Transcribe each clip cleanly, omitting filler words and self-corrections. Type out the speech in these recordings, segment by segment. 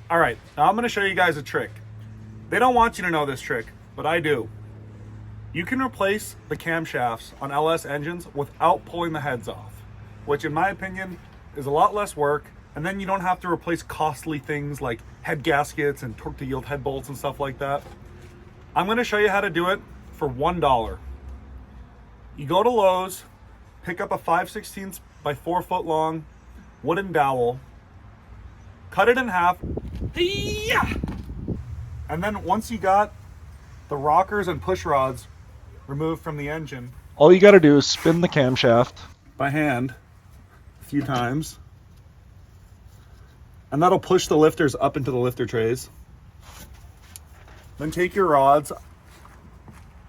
All right, now I'm gonna show you guys a trick. They don't want you to know this trick, but I do. You can replace the camshafts on LS engines without pulling the heads off, which in my opinion is a lot less work, and then you don't have to replace costly things like head gaskets and torque to yield head bolts and stuff like that. I'm gonna show you how to do it for $1. You go to Lowe's, pick up a 5/16 by 4 foot long wooden dowel, cut it in half, and then once you got the rockers and push rods removed from the engine, all you got to do is spin the camshaft by hand a few times, and that'll push the lifters up into the lifter trays. Then take your rods.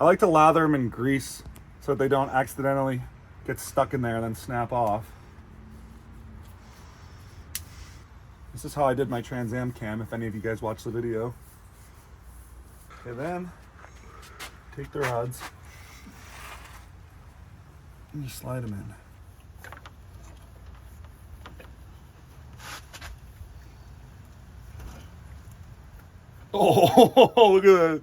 I like to lather them in grease so that they don't accidentally get stuck in there and then snap off. This is how I did my Trans Am cam, if any of you guys watched the video. Okay, then take the rods and you slide them in. Oh, look at that.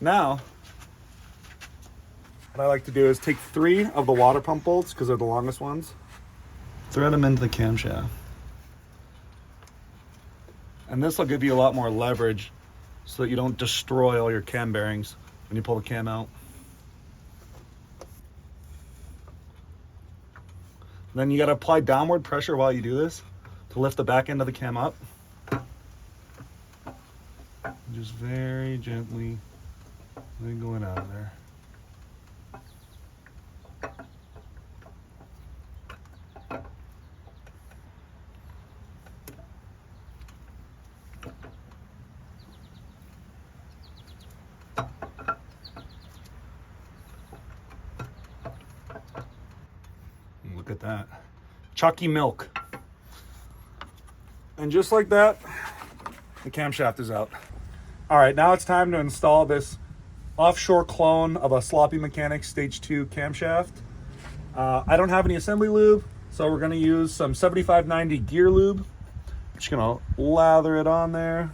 Now, what I like to do is take 3 of the water pump bolts, because they're the longest ones, thread them into the camshaft. And this will give you a lot more leverage so that you don't destroy all your cam bearings when you pull the cam out. Then you got to apply downward pressure while you do this to lift the back end of the cam up. Just very gently wiggle it out of there. Look at that. Chalky milk. And just like that, the camshaft is out. All right, now it's time to install this offshore clone of a Sloppy Mechanics Stage 2 camshaft. I don't have any assembly lube, so we're gonna use some 7590 gear lube. Just gonna lather it on there.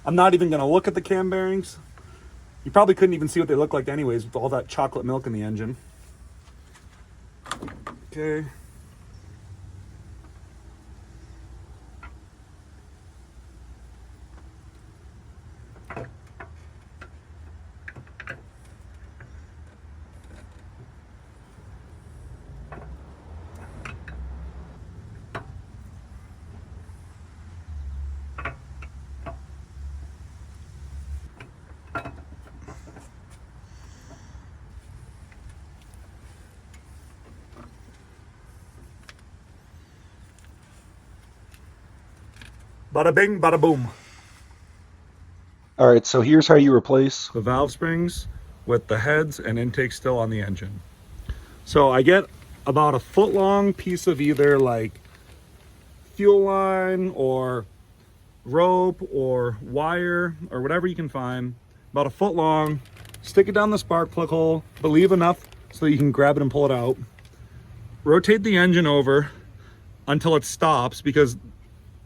I'm not even gonna look at the cam bearings. You probably couldn't even see what they look like anyways with all that chocolate milk in the engine. Okay. Bada bing, bada boom. All right, so here's how you replace The valve springs with the heads and intake still on the engine. So I get about a foot long piece of either like fuel line or rope or wire or whatever you can find, about a foot long, stick it down the spark plug hole, but leave enough so that you can grab it and pull it out. Rotate the engine over until it stops, because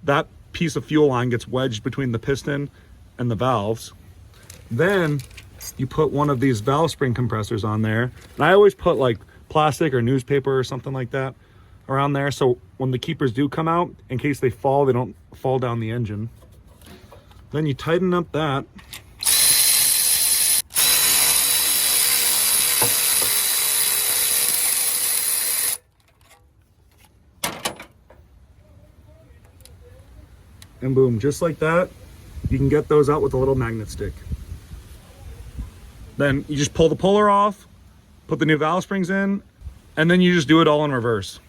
that piece of fuel line gets wedged between the piston and the valves. Then you put one of these valve spring compressors on there, and I always put like plastic or newspaper or something like that around there, so when the keepers do come out, in case they fall, they don't fall down the engine. Then you tighten up that. And boom, just like that, you can get those out with a little magnet stick. Then you just pull the puller off, put the new valve springs in, and then you just do it all in reverse.